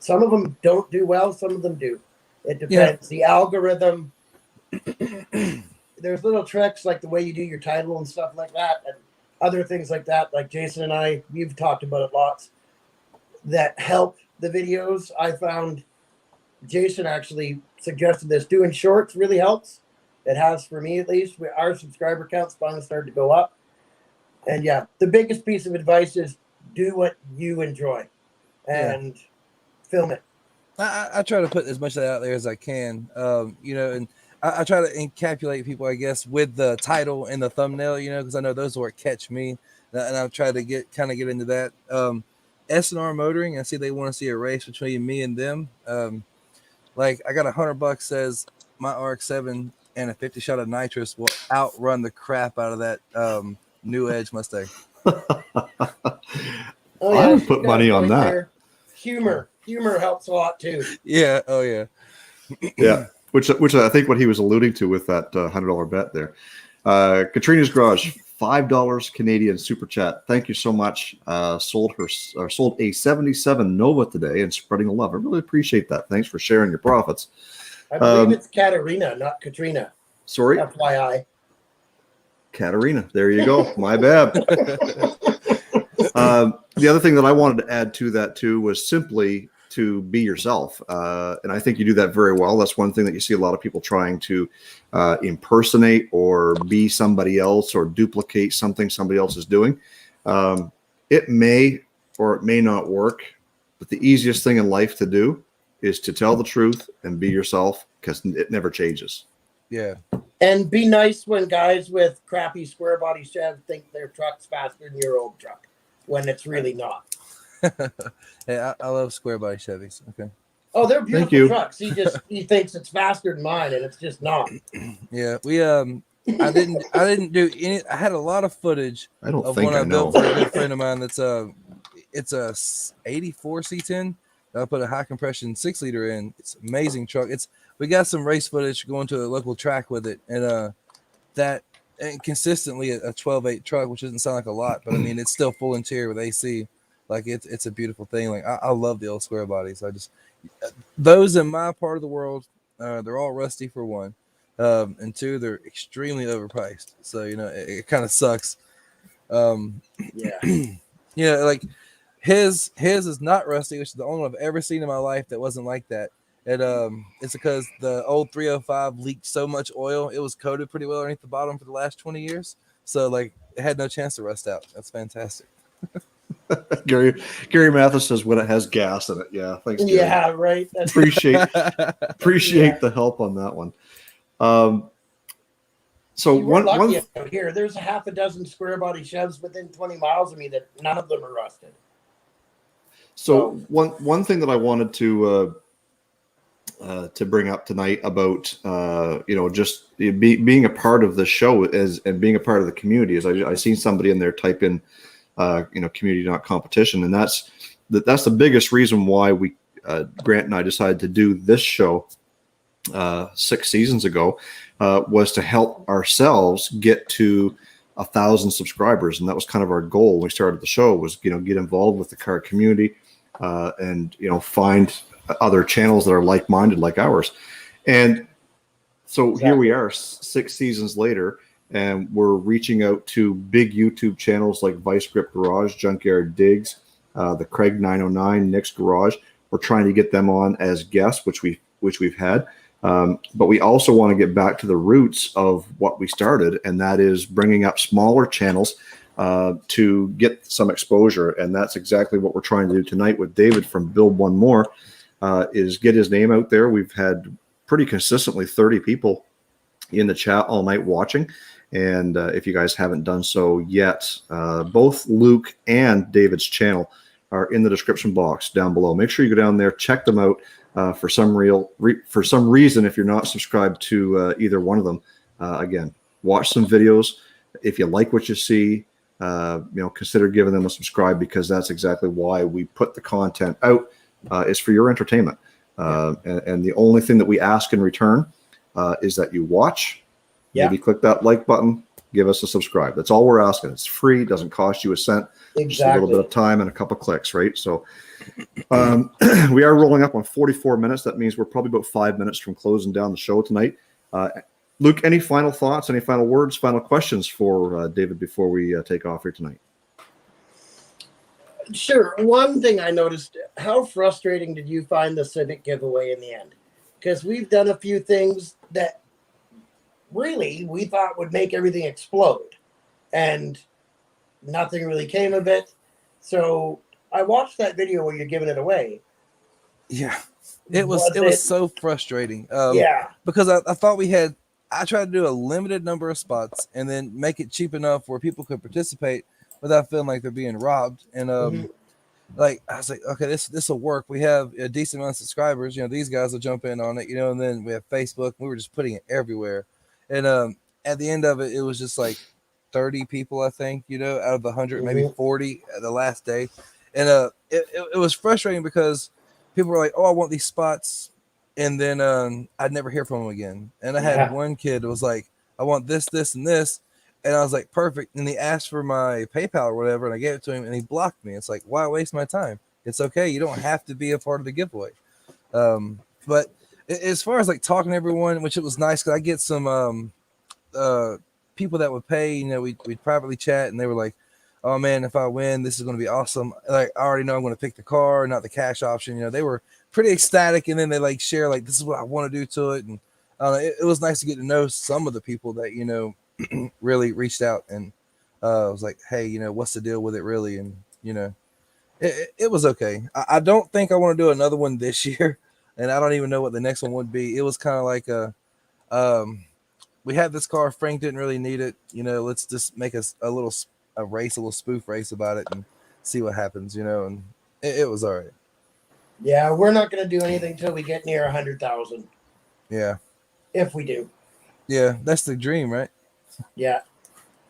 some of them don't do well, some of them do. It depends. The algorithm, there's little tricks like the way you do your title and stuff like that, and other things like that, like Jason and I, we've talked about it lots, that help the videos. I found Jason actually suggested this. Doing shorts really helps It has for me, at least. Our subscriber count's finally started to go up. And yeah, the biggest piece of advice is do what you enjoy and film it. I try to put as much of that out there as I can, you know, and I try to encapsulate people, I guess, with the title and the thumbnail, you know, because I know those will catch me, and I've tried to get into that. S&R Motoring, I see they want to see a race between me and them. Like I got $100 says my RX-7 and a 50 shot of nitrous will outrun the crap out of that new Edge Mustang. I would put money on that. There. Humor helps a lot too. Yeah. Oh yeah. Yeah. Which I think what he was alluding to with that $100 bet there. Katrina's Garage, $5 Canadian super chat. Thank you so much. Sold a 77 Nova today and spreading the love. I really appreciate that. Thanks for sharing your profits. I believe it's Katarina, not Katrina. Sorry. FYI. Katarina. There you go. My bad. The other thing that I wanted to add to that too was simply to be yourself. And I think you do that very well. That's one thing that you see a lot of people trying to impersonate or be somebody else or duplicate something somebody else is doing. It may or it may not work, but the easiest thing in life to do is to tell the truth and be yourself, because it never changes. Yeah. And be nice when guys with crappy square body Chev think their truck's faster than your old truck, when it's really not. Hey, I love square body Chevys. Okay. Oh, they're beautiful trucks. He thinks it's faster than mine, and it's just not. Yeah, we I didn't do any. I had a lot of footage of one I built for a good friend of mine. It's a 84 C10. I put a high compression 6-liter in. It's an amazing truck. We got some race footage going to a local track with it, and consistently a 12.8 truck, which doesn't sound like a lot, but I mean it's still full interior with AC. Like it's a beautiful thing. Like I love the old square bodies. Those in my part of the world, they're all rusty for one, and two, they're extremely overpriced. So you know it kind of sucks. Yeah, like his is not rusty, which is the only one I've ever seen in my life that wasn't like that. It's because the old 305 leaked so much oil, it was coated pretty well underneath the bottom for the last 20 years. So like it had no chance to rust out. That's fantastic. Gary Mathis says when it has gas in it. Yeah, thanks. Gary. Yeah, right. Appreciate the help on that one. So one out here, there's a half a dozen square body Chevs within 20 miles of me that none of them are rusted. So one thing that I wanted to bring up tonight about just being a part of the show and being a part of the community is I seen somebody in there type in community not competition, and that's the biggest reason why we Grant and I decided to do this show 6 seasons ago, was to help ourselves get to 1,000 subscribers, and that was kind of our goal when we started the show, was get involved with the car community and find other channels that are like-minded like ours. And so Here we are 6 seasons later, and we're reaching out to big YouTube channels like Vice Grip Garage, Junkyard Digs, the Craig 909, Nick's Garage. We're trying to get them on as guests, which we've had. But we also want to get back to the roots of what we started, and that is bringing up smaller channels to get some exposure. And that's exactly what we're trying to do tonight with David from Build One More, is get his name out there. We've had pretty consistently 30 people in the chat all night watching. And if you guys haven't done so yet, both Luke and David's channel are in the description box down below. Make sure you go down there, check them out. For some reason, if you're not subscribed to either one of them, again, watch some videos. If you like what you see, consider giving them a subscribe, because that's exactly why we put the content out, is for your entertainment. And the only thing that we ask in return is that you watch, maybe click that like button, give us a subscribe. That's all we're asking. It's free, doesn't cost you a cent. Exactly. Just a little bit of time and a couple clicks, right? So we are rolling up on 44 minutes. That means we're probably about 5 minutes from closing down the show tonight. Luke, any final thoughts, any final words, final questions for David before we take off here tonight? Sure. One thing I noticed, how frustrating did you find the Civic giveaway in the end? Because we've done a few things that really we thought would make everything explode, and nothing really came of it. So I watched that video where you're giving it away. Yeah, it was so frustrating. Yeah, because I thought I tried to do a limited number of spots and then make it cheap enough where people could participate without feeling like they're being robbed. And like I was like, okay, this will work. We have a decent amount of subscribers. You know, these guys will jump in on it. You know, and then we have Facebook. We were just putting it everywhere, and at the end of it, it was just like 30 people, I think. You know, out of the 100, maybe 40 at the last day, and it was frustrating because people were like, oh, I want these spots. And then I'd never hear from him again. And I had one kid that was like, I want this, this, and this. And I was like, perfect. And he asked for my PayPal or whatever, and I gave it to him, and he blocked me. It's like, why waste my time? It's okay. You don't have to be a part of the giveaway. But as far as like talking to everyone, which it was nice because I get some people that would pay. You know, we'd privately chat, and they were like, oh man, if I win, this is going to be awesome. Like, I already know I'm going to pick the car, not the cash option. You know, they were pretty ecstatic, and then they like share like, this is what I want to do to it. And it was nice to get to know some of the people that, you know, really reached out and was like, hey, you know, what's the deal with it really? And, you know, it was okay. I don't think I want to do another one this year, and I don't even know what the next one would be. It was kind of like we had this car, Frank didn't really need it, you know, let's just make a little spoof race about it and see what happens, you know. And it was all right. Yeah, we're not going to do anything until we get near 100,000. Yeah, if we do. Yeah, that's the dream, right? Yeah.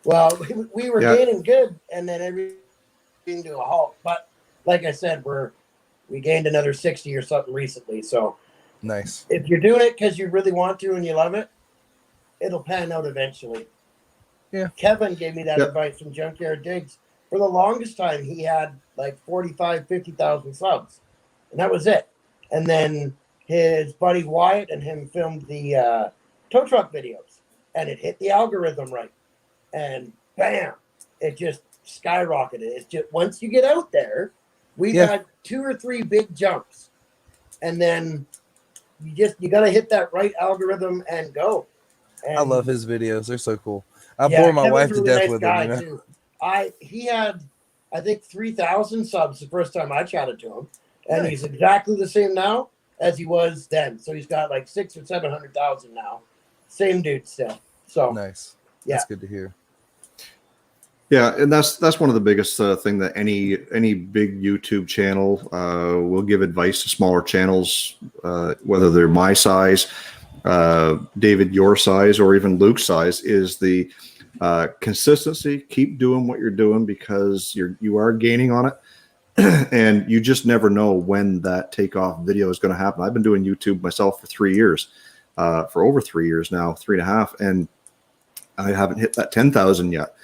Well, we were gaining good, and then everything to a halt. But like I said, we gained another 60 or something recently. So nice. If you're doing it because you really want to and you love it, it'll pan out eventually. Yeah. Kevin gave me that advice from Junkyard Digs. For the longest time, he had like 45, 50,000 subs, and that was it. And then his buddy Wyatt and him filmed the tow truck videos, and it hit the algorithm right. And bam, it just skyrocketed. It's just once you get out there, we've had 2 or 3 big jumps, and then you got to hit that right algorithm and go. And I love his videos; they're so cool. I bore my wife to death with him. You know? Too. He had, I think, 3,000 subs the first time I chatted to him, and he's exactly the same now as he was then. So he's got like 600,000 or 700,000 now. Same dude still. So nice. That's good to hear. Yeah, and that's one of the biggest thing that any big YouTube channel will give advice to smaller channels, whether they're my size, David your size, or even Luke's size, is the consistency. Keep doing what you're doing because you are gaining on it, and you just never know when that takeoff video is going to happen. I've been doing YouTube myself for 3 years, for over 3 years now, 3.5, and I haven't hit that 10,000 yet.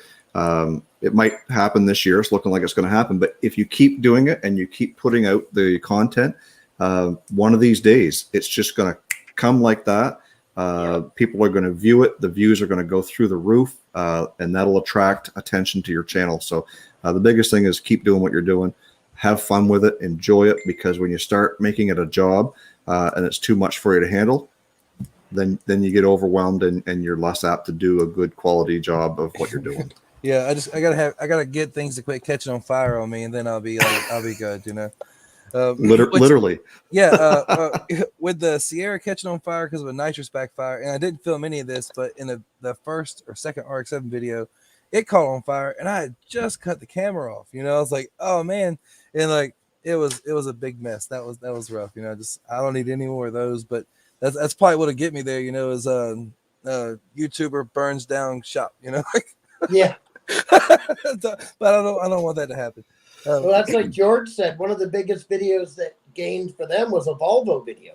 It might happen this year. It's looking like it's going to happen. But if you keep doing it and you keep putting out the content, one of these days, it's just going to come like that. People are going to view it. The views are going to go through the roof, and that'll attract attention to your channel. So the biggest thing is keep doing what you're doing. Have fun with it. Enjoy it, because when you start making it a job and it's too much for you to handle, then you get overwhelmed and you're less apt to do a good quality job of what you're doing. Yeah, I gotta get things to quit catching on fire on me, and then I'll be good, you know. Literally. Yeah, with the C.A.R catching on fire because of a nitrous backfire, and I didn't film any of this, but in the first or second RX-7 video, it caught on fire, and I had just cut the camera off. You know, I was like, oh man, and like it was a big mess. That was rough. You know, I don't need any more of those, but that's probably what'll get me there. You know, is YouTuber burns down shop. You know, yeah. But I don't want that to happen. Well, that's like George said. One of the biggest videos that gained for them was a Volvo video.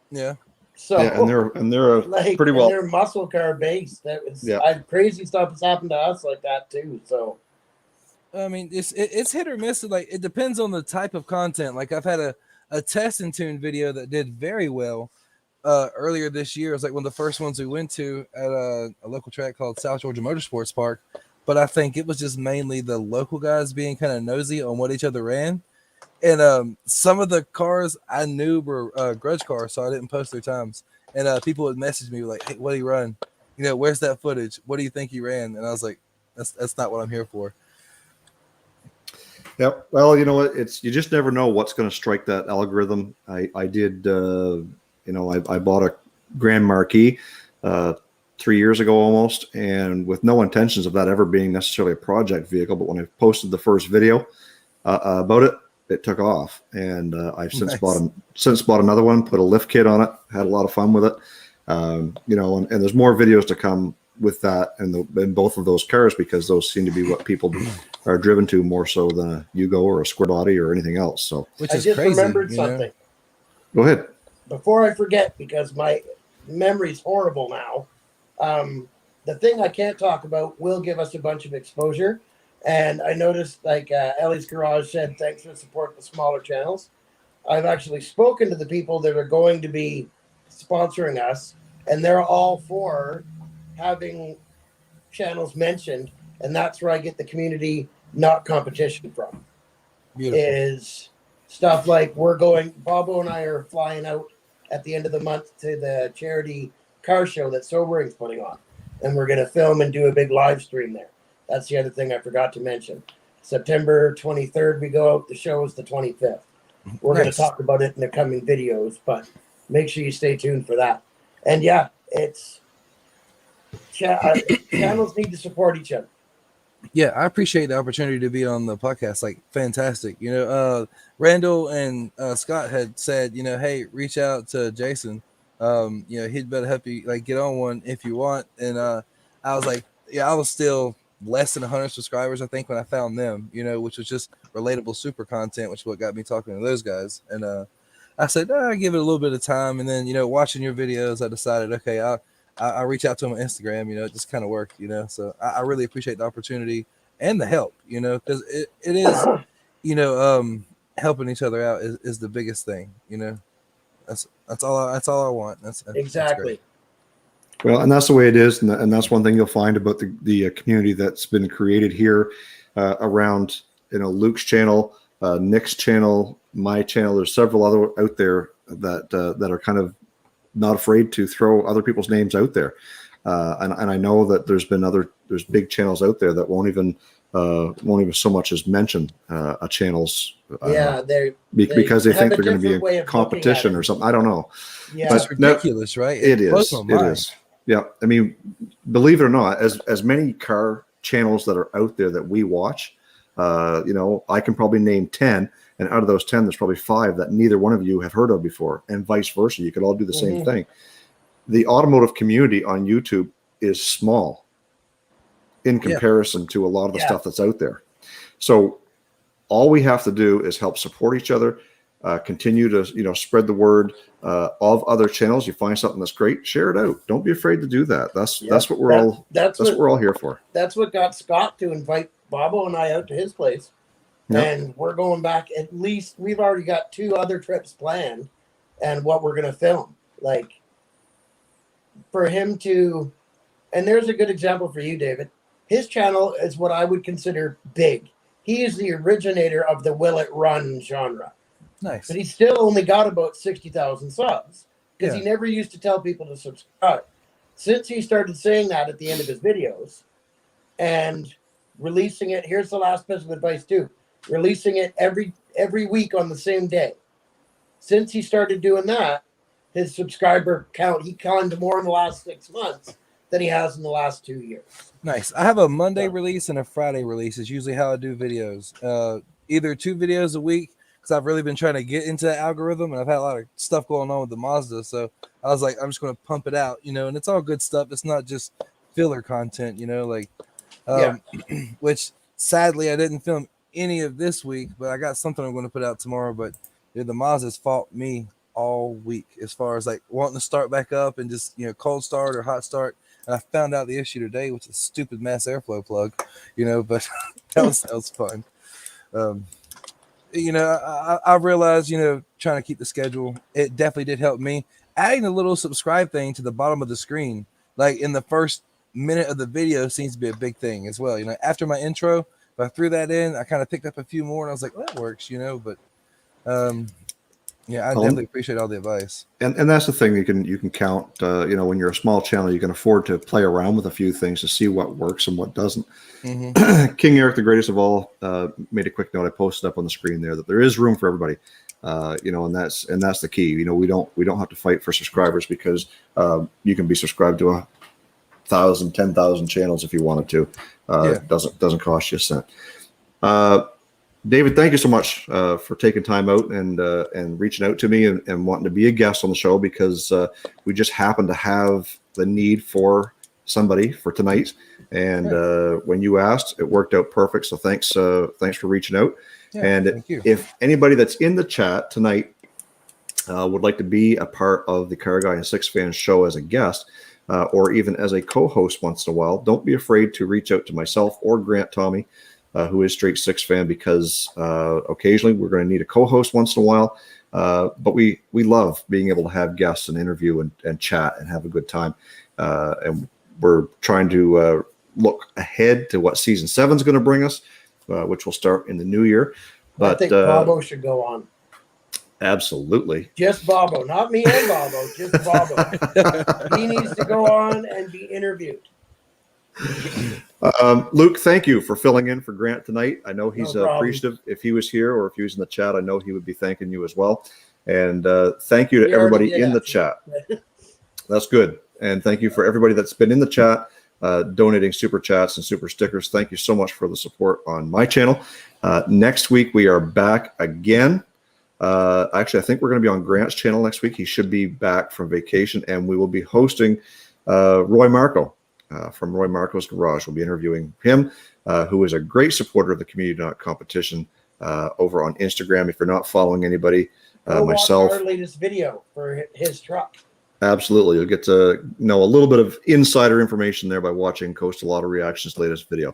Yeah. So and they're like, pretty well. They're muscle car based. That was crazy stuff has happened to us like that too. So, I mean, it's hit or miss. Like it depends on the type of content. Like I've had a test and tune video that did very well earlier this year. It was like one of the first ones we went to at a local track called South Georgia Motorsports Park. But I think it was just mainly the local guys being kind of nosy on what each other ran. And some of the cars I knew were grudge cars, so I didn't post their times. And people would message me like, hey, what do you run? you know, where's that footage? What do you think he ran? And I was like, that's not what I'm here for. Yep. Well, you know what? You just never know what's going to strike that algorithm. I did, I bought a Grand Marquis 3 years ago almost, and with no intentions of that ever being necessarily a project vehicle. But when I posted the first video about it, it took off, and I've since bought another one, put a lift kit on it, had a lot of fun with it. And there's more videos to come with that and both of those cars, because those seem to be what people are driven to more so than a Yugo or a square body or anything else. So, which is I just crazy, remembered something. Go ahead. Before I forget, because my memory's horrible now. The thing I can't talk about will give us a bunch of exposure. And I noticed, like Ellie's Garage said, thanks for support the smaller channels. I've actually spoken to the people that are going to be sponsoring us, and they're all for having channels mentioned, and that's where I get the community, not competition from. Beautiful. Is stuff like Bobo and I are flying out at the end of the month to the charity car show that Sobering's putting on, and we're going to film and do a big live stream there. That's the other thing I forgot to mention. September 23rd, we go out. The show is the 25th. We're going to talk about it in the coming videos, but make sure you stay tuned for that. And yeah, it's channels need to support each other. Yeah, I appreciate the opportunity to be on the podcast. Like, fantastic. You know, Randall and Scott had said, you know, hey, reach out to Jason. You know, he'd better help you like get on one if you want. And I was like, yeah, I was still less than 100 subscribers, I think, when I found them, you know, which was just relatable super content, which is what got me talking to those guys. And I said, I give it a little bit of time. And then, you know, watching your videos, I decided, okay, I'll reach out to him on Instagram. You know, it just kind of worked, you know. So I really appreciate the opportunity and the help, you know, because it is, you know, helping each other out is the biggest thing, you know. That's all I want. That's exactly. That's well, and that's the way it is, and that's one thing you'll find about the community that's been created here around, you know, Luke's channel, Nick's channel, my channel. There's several other out there that are kind of not afraid to throw other people's names out there, and I know that there's big channels out there that won't even so much as mention a channel's because they think they're going to be a competition or something. I don't know. Yeah, but it's ridiculous, right? It is. It is. Yeah, I mean, believe it or not, as many car channels that are out there that we watch, you know, I can probably name 10, and out of those 10, there's probably 5 that neither one of you have heard of before, and vice versa. You could all do the same thing. The automotive community on YouTube is small in comparison to a lot of the stuff that's out there. So all we have to do is help support each other, continue to, you know, spread the word of other channels. You find something that's great, share it out. Don't be afraid to do that. That's what we're all here for. That's what got Scott to invite Bobo and I out to his place. Yep. And we're going back. At least we've already got 2 other trips planned, and what we're going to film. Like, for him to, and there's a good example for you, David. His channel is what I would consider big. He is the originator of the will it run genre. Nice. But he still only got about 60,000 subs because he never used to tell people to subscribe. Since he started saying that at the end of his videos and releasing it, here's the last piece of advice too, releasing it every week on the same day. Since he started doing that, his subscriber count, he climbed more in the last 6 months than he has in the last 2 years. Nice. I have a Monday release and a Friday release. It's usually how I do videos. Either 2 videos a week, because I've really been trying to get into the algorithm, and I've had a lot of stuff going on with the Mazda. So I was like, I'm just going to pump it out, you know, and it's all good stuff. It's not just filler content, you know, like, which sadly I didn't film any of this week, but I got something I'm going to put out tomorrow. But dude, the Mazda's fought me all week as far as like wanting to start back up and just, you know, cold start or hot start. And I found out the issue today, which is a stupid mass airflow plug, you know, but that was fun. You know, I realized, you know, trying to keep the schedule, it definitely did help me. Adding a little subscribe thing to the bottom of the screen, like in the first minute of the video, seems to be a big thing as well. You know, after my intro, if I threw that in, I kind of picked up a few more, and I was like, well, that works, you know. But Yeah, I definitely appreciate all the advice. And that's the thing, you can count, when you're a small channel, you can afford to play around with a few things to see what works and what doesn't. King Eric, the greatest of all, made a quick note. I posted up on the screen there that there is room for everybody. And that's the key. We don't have to fight for subscribers, because you can be subscribed to 1,000, 10,000 channels if you wanted to. It doesn't cost you a cent. David, thank you so much for taking time out and reaching out to me and wanting to be a guest on the show, because we just happen to have the need for somebody for tonight. And when you asked, it worked out perfect. So thanks for reaching out. Yeah, and if anybody that's in the chat tonight would like to be a part of the Car Guy and Six Fan Show as a guest, or even as a co-host once in a while, don't be afraid to reach out to myself or Grant Tommy, who is straight Six Fan, because occasionally we're going to need a co-host once in a while. But we love being able to have guests and interview and chat and have a good time. And we're trying to look ahead to what season 7 is going to bring us, which will start in the new year. But I think Bobo should go on. Absolutely. Just Bobo, not me and Bobo, just Bobo. He needs to go on and be interviewed. Luke, thank you for filling in for Grant tonight. I know he's appreciative. If he was here or if he was in the chat, I know he would be thanking you as well. And thank you to everybody in the chat. That's good. And thank you for everybody that's been in the chat, donating super chats and super stickers. Thank you so much for the support on my channel. Next week, we are back again. Actually, I think we're going to be on Grant's channel next week. He should be back from vacation, and we will be hosting Roy Marko from Roy Marko's Garage. We'll be interviewing him, who is a great supporter of the Community Not Competition over on Instagram. If you're not following anybody, myself. Watch our latest video for his truck. Absolutely. You'll get to know a little bit of insider information there by watching Coastal Auto Reaction's latest video.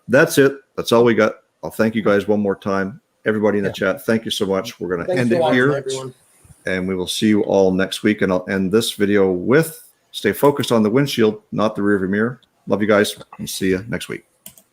That's it. That's all we got. I'll thank you guys one more time. Everybody in the chat, thank you so much. We're going to end it here. Everyone. And we will see you all next week. And I'll end this video with stay focused on the windshield, not the rearview mirror. Love you guys, and see you next week.